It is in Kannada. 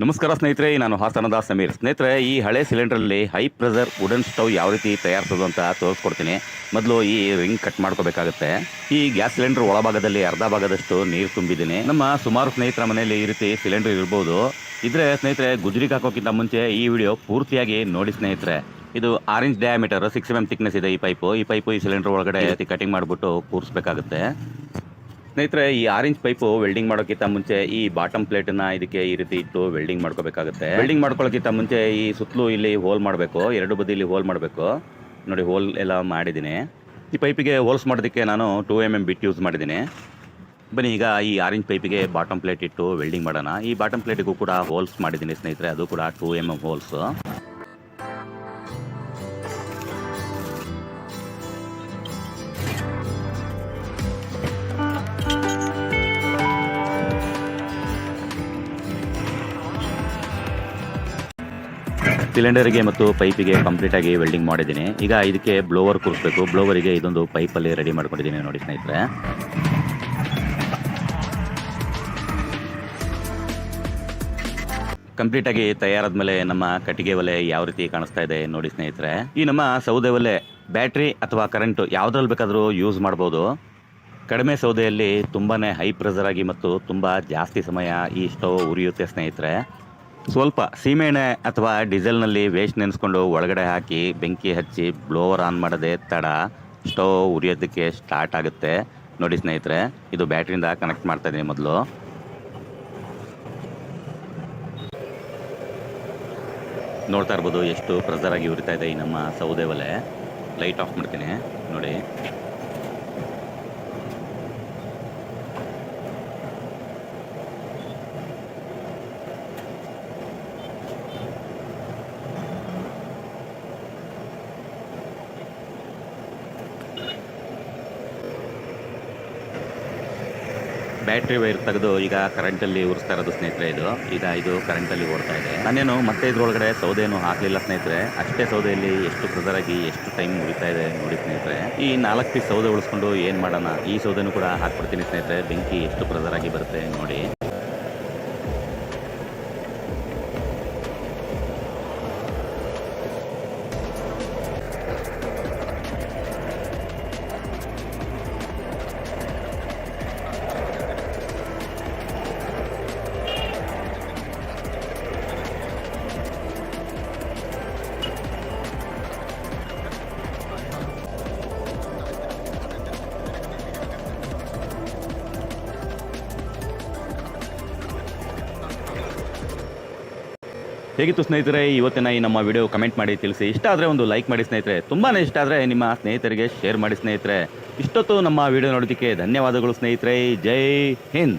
ನಮಸ್ಕಾರ ಸ್ನೇಹಿತರೆ, ನಾನು ಹಾಸನದ ಸಮೀರ್. ಸ್ನೇಹಿತರೆ, ಈ ಹಳೆ ಸಿಲಿಂಡರಲ್ಲಿ ಹೈ ಪ್ರೆಷರ್ ವುಡನ್ ಸ್ಟವ್ ಯಾವ ರೀತಿ ತಯಾರಿಸೋದು ಅಂತ ತೋರಿಸ್ಕೊಡ್ತೀನಿ. ಮೊದಲು ಈ ರಿಂಗ್ ಕಟ್ ಮಾಡ್ಕೋಬೇಕಾಗುತ್ತೆ. ಈ ಗ್ಯಾಸ್ ಸಿಲಿಂಡರ್ ಒಳಭಾಗದಲ್ಲಿ ಅರ್ಧ ಭಾಗದಷ್ಟು ನೀರು ತುಂಬಿದ್ದೀನಿ. ನಮ್ಮ ಸುಮಾರು ಸ್ನೇಹಿತರ ಮನೆಯಲ್ಲಿ ಈ ರೀತಿ ಸಿಲಿಂಡರ್ ಇರ್ಬೋದು. ಇದ್ರೆ ಸ್ನೇಹಿತರೆ, ಗುಜರಿಗೆ ಹಾಕೋಕ್ಕಿಂತ ಮುಂಚೆ ಈ ವಿಡಿಯೋ ಪೂರ್ತಿಯಾಗಿ ನೋಡಿ ಸ್ನೇಹಿತರೆ. ಇದು 6 ಇಂಚ್ ಡಯಾಮೀಟರ್ 6 mm ಥಿಕ್ನೆಸ್ ಇದೆ ಈ ಪೈಪು. ಈ ಸಿಲಿಂಡರ್ ಒಳಗಡೆ ಕಟಿಂಗ್ ಮಾಡಿಬಿಟ್ಟು ಕೂರಿಸ್ಬೇಕಾಗುತ್ತೆ. ಸ್ನೇಹಿತರೆ, ಈ 6 ಇಂಚ್ ಪೈಪು ವೆಲ್ಡಿಂಗ್ ಮಾಡೋಕ್ಕಿಂತ ಮುಂಚೆ ಈ ಬಾಟಮ್ ಪ್ಲೇಟನ್ನ ಇದಕ್ಕೆ ಈ ರೀತಿ ಇಟ್ಟು ವೆಲ್ಡಿಂಗ್ ಮಾಡ್ಕೋಬೇಕಾಗುತ್ತೆ. ವೆಲ್ಡಿಂಗ್ ಮಾಡ್ಕೊಳ್ಳೋಕ್ಕಿಂತ ಮುಂಚೆ ಈ ಸುತ್ತಲೂ ಇಲ್ಲಿ ಹೋಲ್ ಮಾಡಬೇಕು, ಎರಡು ಬದಿಯಲ್ಲಿ ಹೋಲ್ ಮಾಡಬೇಕು. ನೋಡಿ, ಹೋಲ್ ಎಲ್ಲ ಮಾಡಿದ್ದೀನಿ. ಈ ಪೈಪಿಗೆ ಹೋಲ್ಸ್ ಮಾಡೋದಕ್ಕೆ ನಾನು 2 mm ಬಿಟ್ ಯೂಸ್ ಮಾಡಿದ್ದೀನಿ. ಬನ್ನಿ ಈಗ ಈ 6 ಇಂಚ್ ಪೈಪಿಗೆ ಬಾಟಮ್ ಪ್ಲೇಟ್ ಇಟ್ಟು ವೆಲ್ಡಿಂಗ್ ಮಾಡೋಣ. ಈ ಬಾಟಮ್ ಪ್ಲೇಟಿಗೂ ಕೂಡ ಹೋಲ್ಸ್ ಮಾಡಿದ್ದೀನಿ ಸ್ನೇಹಿತರೆ, ಅದು ಕೂಡ 2 mm ಹೋಲ್ಸ್. ಸಿಲಿಂಡರ್ಗೆ ಮತ್ತು ಪೈಪಿಗೆ ಕಂಪ್ಲೀಟ್ ಆಗಿ ವೆಲ್ಡಿಂಗ್ ಮಾಡಿದ್ದೀನಿ. ಈಗ ಇದಕ್ಕೆ ಬ್ಲೋವರ್ ಕೂರಿಸಬೇಕು. ಬ್ಲೋವರಿಗೆ ಇದೊಂದು ಪೈಪಲ್ಲಿ ರೆಡಿ ಮಾಡ್ಕೊಂಡಿದ್ದೀನಿ ನೋಡಿ ಸ್ನೇಹಿತರೆ. ಕಂಪ್ಲೀಟ್ ಆಗಿ ತಯಾರಾದ್ಮೇಲೆ ನಮ್ಮ ಕಟ್ಟಿಗೆ ಒಲೆ ಯಾವ ರೀತಿ ಕಾಣಿಸ್ತಾ ಇದೆ ನೋಡಿ ಸ್ನೇಹಿತರೆ. ಈ ನಮ್ಮ ಸೌದೆ ಒಲೆ ಬ್ಯಾಟ್ರಿ ಅಥವಾ ಕರೆಂಟು ಯಾವುದ್ರಲ್ಲಿ ಬೇಕಾದರೂ ಯೂಸ್ ಮಾಡ್ಬೋದು. ಕಡಿಮೆ ಸೌದೆಯಲ್ಲಿ ತುಂಬಾನೇ ಹೈ ಪ್ರೆಷರ್ ಆಗಿ ಮತ್ತು ತುಂಬಾ ಜಾಸ್ತಿ ಸಮಯ ಈ ಸ್ಟವ್ ಉರಿಯುತ್ತೆ ಸ್ನೇಹಿತರೆ. ಸ್ವಲ್ಪ ಸೀಮೆಎಣ್ಣೆ ಅಥವಾ ಡೀಸೆಲ್ನಲ್ಲಿ ವೇಸ್ಟ್ ನೆನೆಸ್ಕೊಂಡು ಒಳಗಡೆ ಹಾಕಿ ಬೆಂಕಿ ಹಚ್ಚಿ ಬ್ಲೋವರ್ ಆನ್ ಮಾಡದೆ ತಡ ಸ್ಟವ್ ಉರಿಯೋದಕ್ಕೆ ಸ್ಟಾರ್ಟ್ ಆಗುತ್ತೆ ನೋಡಿ ಸ್ನೇಹಿತರೆ. ಇದು ಬ್ಯಾಟ್ರಿಯಿಂದ ಕನೆಕ್ಟ್ ಮಾಡ್ತಾ ಇದ್ದೀನಿ. ಮೊದಲು ನೋಡ್ತಾ ಇರ್ಬೋದು ಎಷ್ಟು ಪ್ರೆಷರ್ ಆಗಿ ಉರಿತಾ ಇದೆ ಈ ನಮ್ಮ ಸೌದೆ ಒಲೆ. ಲೈಟ್ ಆಫ್ ಮಾಡ್ತೀನಿ ನೋಡಿ. ಬ್ಯಾಟ್ರಿ ವೈರ್ ತೆಗೆದು ಈಗ ಕರೆಂಟಲ್ಲಿ ಉರಿಸ್ತಾ ಇರೋದು ಸ್ನೇಹಿತರೆ. ಇದು ಕರೆಂಟಲ್ಲಿ ಓಡ್ತಾ ಇದೆ. ನಾನೇನು ಮತ್ತೆ ಇದ್ರೊಳಗಡೆ ಸೌದೆಯನ್ನು ಹಾಕಲಿಲ್ಲ ಸ್ನೇಹಿತರೆ. ಅಷ್ಟೇ ಸೌದೆಯಲ್ಲಿ ಎಷ್ಟು ಪ್ರೆಷರ್ ಆಗಿ ಎಷ್ಟು ಟೈಮ್ ಉರಿತಾ ಇದೆ ನೋಡಿ ಸ್ನೇಹಿತರೆ. ಈ 4 ಪೀಸ್ ಸೌದೆ ಉಳಿಸ್ಕೊಂಡು ಏನು ಮಾಡೋಣ, ಈ ಸೌದೆನೂ ಕೂಡ ಹಾಕ್ಬಿಡ್ತೀನಿ ಸ್ನೇಹಿತರೆ. ಬೆಂಕಿ ಎಷ್ಟು ಪ್ರೆಷರ್ ಆಗಿ ಬರುತ್ತೆ ನೋಡಿ. ಹೇಗಿತ್ತು ಸ್ನೇಹಿತರೆ ಇವತ್ತಿನ ಈ ನಮ್ಮ ವಿಡಿಯೋ? ಕಮೆಂಟ್ ಮಾಡಿ ತಿಳಿಸಿ. ಇಷ್ಟ ಆದರೆ ಒಂದು ಲೈಕ್ ಮಾಡಿ ಸ್ನೇಹಿತರೆ. ತುಂಬಾ ಇಷ್ಟ ಆದರೆ ನಿಮ್ಮ ಸ್ನೇಹಿತರಿಗೆ ಶೇರ್ ಮಾಡಿ ಸ್ನೇಹಿತರೆ. ಇಷ್ಟೊತ್ತು ನಮ್ಮ ವಿಡಿಯೋ ನೋಡೋದಕ್ಕೆ ಧನ್ಯವಾದಗಳು ಸ್ನೇಹಿತರೆ. ಜೈ ಹಿಂದ್.